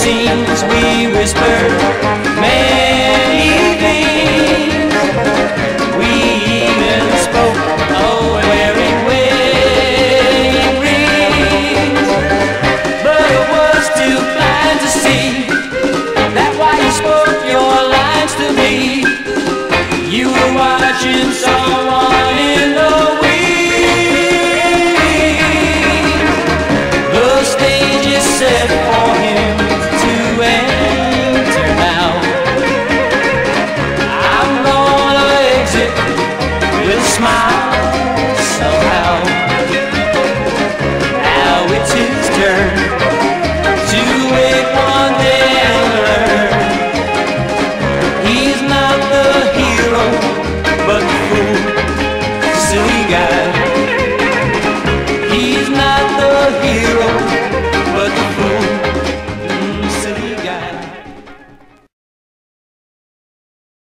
seems we whispered many things. We even spoke of wearing wedding rings, but it was too blind to see that while you spoke your lines to me, you were watching someone in the wings. The stage is set for him to enter now. I'm gonna exit with a smile somehow. Now it's his turn to wake one day and learn. He's not the hero, but the fool, silly guy. He's not the hero,